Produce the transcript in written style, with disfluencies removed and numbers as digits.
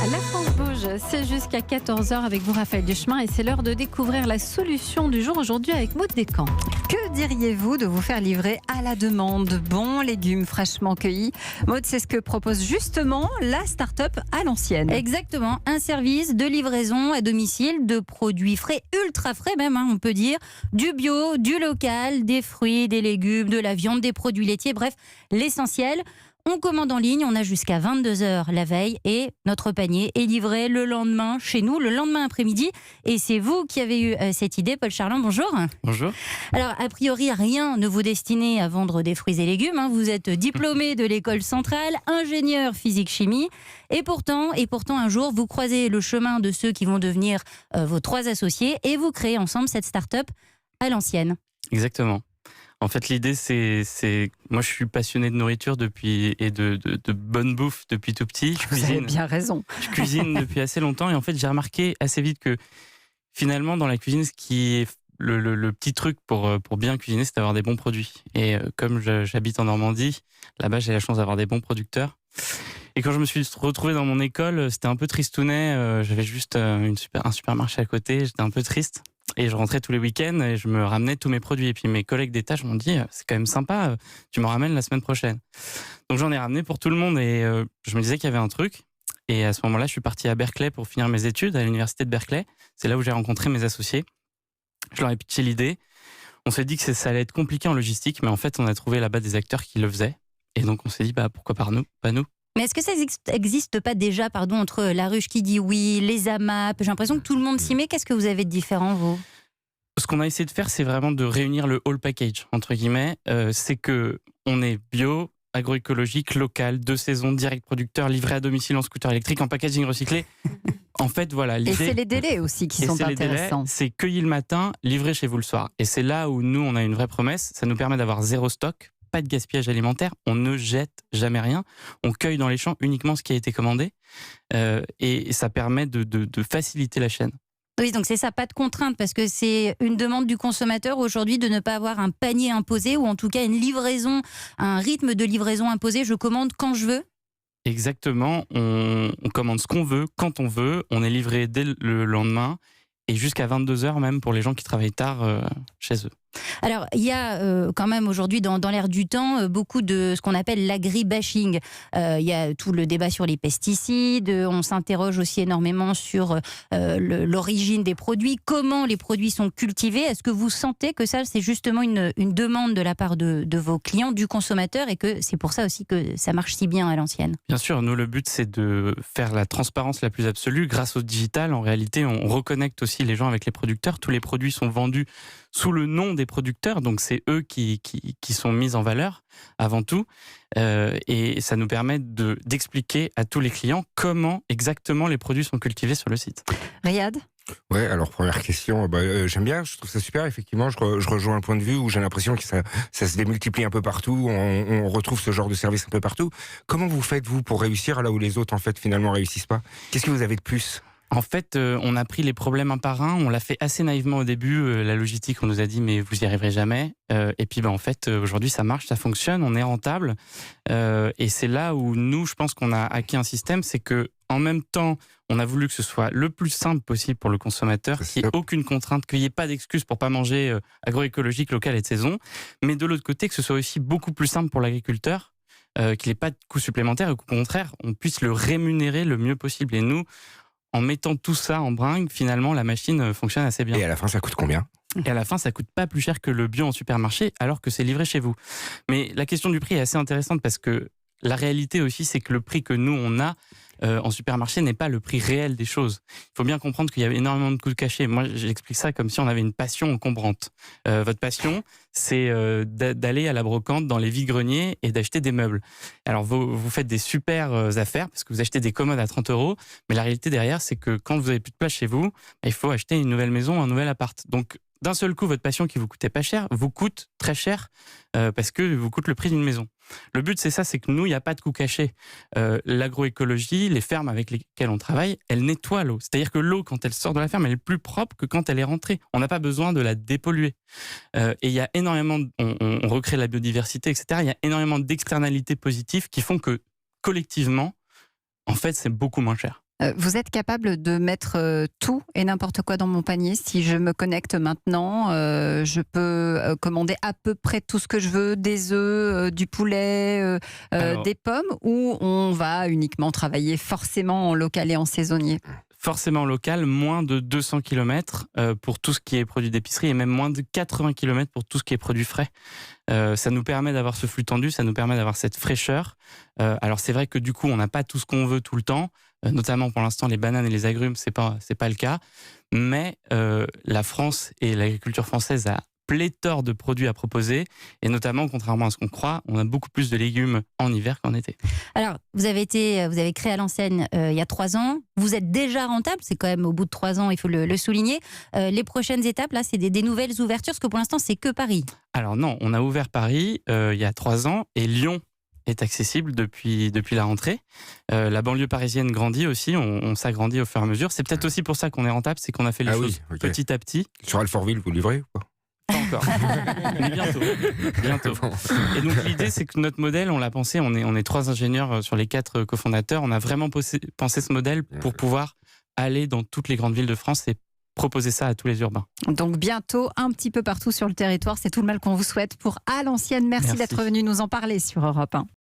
La France bouge, c'est jusqu'à 14h avec vous Raphaël Duchemin et c'est l'heure de découvrir la solution du jour aujourd'hui avec Maud Descamps. Que diriez-vous de vous faire livrer à la demande bons légumes fraîchement cueillis? Maud, c'est ce que propose justement la start-up à l'ancienne. Exactement, un service de livraison à domicile de produits frais, ultra frais même, on peut dire, du bio, du local, des fruits, des légumes, de la viande, des produits laitiers, bref, l'essentiel. On commande en ligne, on a jusqu'à 22h la veille et notre panier est livré le lendemain chez nous, le lendemain après-midi. Et c'est vous qui avez eu cette idée, Paul Charland, bonjour. Bonjour. Alors, a priori, rien ne vous destinait à vendre des fruits et légumes. Vous êtes diplômé de l'école centrale, ingénieur physique-chimie. Et pourtant, un jour, vous croisez le chemin de ceux qui vont devenir vos 3 associés et vous créez ensemble cette start-up à l'ancienne. Exactement. En fait, l'idée, c'est... Moi, je suis passionné de nourriture et de bonne bouffe depuis tout petit. Vous avez bien raison. Je cuisine depuis assez longtemps et en fait, j'ai remarqué assez vite que finalement, dans la cuisine, ce qui est le petit truc pour bien cuisiner, c'est d'avoir des bons produits. Et comme j'habite en Normandie, là-bas, j'ai la chance d'avoir des bons producteurs. Et quand je me suis retrouvé dans mon école, c'était un peu tristounet. J'avais juste un supermarché à côté. J'étais un peu triste. Et je rentrais tous les week-ends et je me ramenais tous mes produits. Et puis mes collègues des tâches m'ont dit « c'est quand même sympa, tu m'en ramènes la semaine prochaine ». Donc j'en ai ramené pour tout le monde et je me disais qu'il y avait un truc. Et à ce moment-là, je suis parti à Berkeley pour finir mes études à l'université de Berkeley. C'est là où j'ai rencontré mes associés. Je leur ai pitché l'idée. On s'est dit que ça allait être compliqué en logistique, mais en fait, on a trouvé là-bas des acteurs qui le faisaient. Et donc on s'est dit pourquoi pas nous. Mais est-ce que ça n'existe pas déjà, entre La Ruche qui dit oui, les AMAP? J'ai l'impression que tout le monde s'y met. Qu'est-ce que vous avez de différent, vous? Ce qu'on a essayé de faire, c'est vraiment de réunir le whole package, entre guillemets. C'est qu'on est bio, agroécologique, local, de saison, direct producteur, livré à domicile en scooter électrique, en packaging recyclé. En fait, voilà. Et c'est les délais aussi qui sont intéressants. C'est cueilli le matin, livré chez vous le soir. Et c'est là où nous, on a une vraie promesse. Ça nous permet d'avoir 0 stock. Pas de gaspillage alimentaire, on ne jette jamais rien, on cueille dans les champs uniquement ce qui a été commandé et ça permet de faciliter la chaîne. Oui, donc c'est ça, pas de contrainte, parce que c'est une demande du consommateur aujourd'hui de ne pas avoir un panier imposé ou en tout cas une livraison, un rythme de livraison imposé, je commande quand je veux. Exactement, on commande ce qu'on veut, quand on veut, on est livré dès le lendemain et jusqu'à 22h même pour les gens qui travaillent tard chez eux. Alors, il y a quand même aujourd'hui dans l'air du temps beaucoup de ce qu'on appelle l'agri-bashing. Il y a tout le débat sur les pesticides, on s'interroge aussi énormément sur l'origine des produits, comment les produits sont cultivés. Est-ce que vous sentez que ça, c'est justement une demande de la part de vos clients, du consommateur, et que c'est pour ça aussi que ça marche si bien à l'ancienne? Bien sûr, nous, le but, c'est de faire la transparence la plus absolue. Grâce au digital, en réalité, on reconnecte aussi les gens avec les producteurs. Tous les produits sont vendus sous le nom des producteurs, donc c'est eux qui sont mis en valeur avant tout, et ça nous permet d'expliquer à tous les clients comment exactement les produits sont cultivés sur le site. Riyad? Ouais, alors première question, j'aime bien, je trouve ça super, effectivement, je rejoins un point de vue où j'ai l'impression que ça se démultiplie un peu partout, on retrouve ce genre de service un peu partout. Comment vous faites, vous, pour réussir là où les autres, en fait, finalement, réussissent pas? Qu'est-ce que vous avez de plus? En fait, on a pris les problèmes un par un. On l'a fait assez naïvement au début. La logistique, on nous a dit, mais vous y arriverez jamais. Et puis, en fait, aujourd'hui, ça marche, ça fonctionne, on est rentable. Et c'est là où nous, je pense qu'on a acquis un système, c'est que en même temps, on a voulu que ce soit le plus simple possible pour le consommateur, qu'il n'y ait aucune contrainte, qu'il n'y ait pas d'excuse pour pas manger agroécologique, local et de saison. Mais de l'autre côté, que ce soit aussi beaucoup plus simple pour l'agriculteur, qu'il n'ait pas de coûts supplémentaires et qu'au contraire, on puisse le rémunérer le mieux possible. Et nous, en mettant tout ça en bringue, finalement, la machine fonctionne assez bien. Et à la fin, ça coûte combien? Et à la fin, ça coûte pas plus cher que le bio en supermarché, alors que c'est livré chez vous. Mais la question du prix est assez intéressante parce que la réalité aussi, c'est que le prix que nous, on a en supermarché n'est pas le prix réel des choses. Il faut bien comprendre qu'il y a énormément de coûts cachés. Moi, j'explique ça comme si on avait une passion encombrante. Votre passion, c'est d'aller à la brocante dans les vide-greniers et d'acheter des meubles. Alors, vous faites des super affaires parce que vous achetez des commodes à 30 €, mais la réalité derrière, c'est que quand vous avez plus de place chez vous, il faut acheter une nouvelle maison, un nouvel appart. Donc, d'un seul coup, votre passion qui vous coûtait pas cher, vous coûte très cher parce que vous coûte le prix d'une maison. Le but, c'est ça, c'est que nous, il n'y a pas de coût caché. L'agroécologie, les fermes avec lesquelles on travaille, elles nettoient l'eau. C'est-à-dire que l'eau, quand elle sort de la ferme, elle est plus propre que quand elle est rentrée. On n'a pas besoin de la dépolluer. Et il y a énormément, on recrée la biodiversité, etc. Il y a énormément d'externalités positives qui font que, collectivement, En fait, c'est beaucoup moins cher. Vous êtes capable de mettre tout et n'importe quoi dans mon panier. Si je me connecte maintenant, je peux commander à peu près tout ce que je veux, des œufs, du poulet, des pommes, ou on va uniquement travailler forcément en local et en saisonnier? Forcément local, moins de 200 km pour tout ce qui est produit d'épicerie et même moins de 80 km pour tout ce qui est produit frais. Ça nous permet d'avoir ce flux tendu, ça nous permet d'avoir cette fraîcheur. Alors c'est vrai que du coup, on n'a pas tout ce qu'on veut tout le temps, notamment pour l'instant les bananes et les agrumes, c'est pas le cas. Mais la France et l'agriculture française a pléthore de produits à proposer, et notamment, contrairement à ce qu'on croit, on a beaucoup plus de légumes en hiver qu'en été. Alors, vous avez créé à l'enseigne il y a 3 ans. Vous êtes déjà rentable, c'est quand même au bout de 3 ans, il faut le souligner. Les prochaines étapes, là, c'est des nouvelles ouvertures, parce que pour l'instant, c'est que Paris. Alors non, on a ouvert Paris il y a 3 ans, et Lyon est accessible depuis la rentrée. La banlieue parisienne grandit aussi, on s'agrandit au fur et à mesure. C'est peut-être aussi pour ça qu'on est rentable, c'est qu'on a fait les choses petit à petit. Sur Alfortville, vous livrez ou pas? Pas encore, mais bientôt. Et donc l'idée, c'est que notre modèle, on l'a pensé, on est 3 ingénieurs sur les 4 cofondateurs, on a vraiment pensé ce modèle pour pouvoir aller dans toutes les grandes villes de France et proposer ça à tous les urbains. Donc bientôt, un petit peu partout sur le territoire, c'est tout le mal qu'on vous souhaite pour À l'ancienne. Merci d'être venu nous en parler sur Europe 1.